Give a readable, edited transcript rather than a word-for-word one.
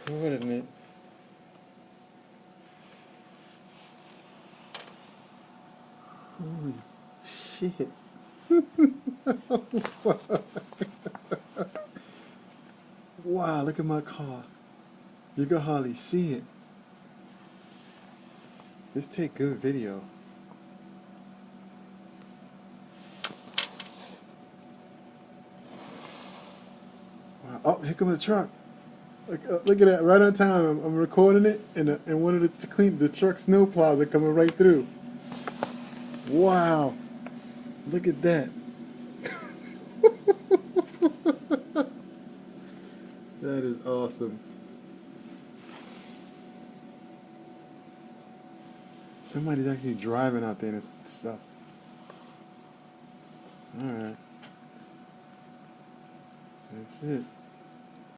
Wait a minute. Holy shit. Wow, look at my car. You can hardly see it. This take good video. Wow. Oh, here comes the truck. Look at that, right on time. I'm recording it, and one of the truck snow plows are coming right through. Wow, look at that. That is awesome. Somebody's actually driving out there and stuff. All right, that's it.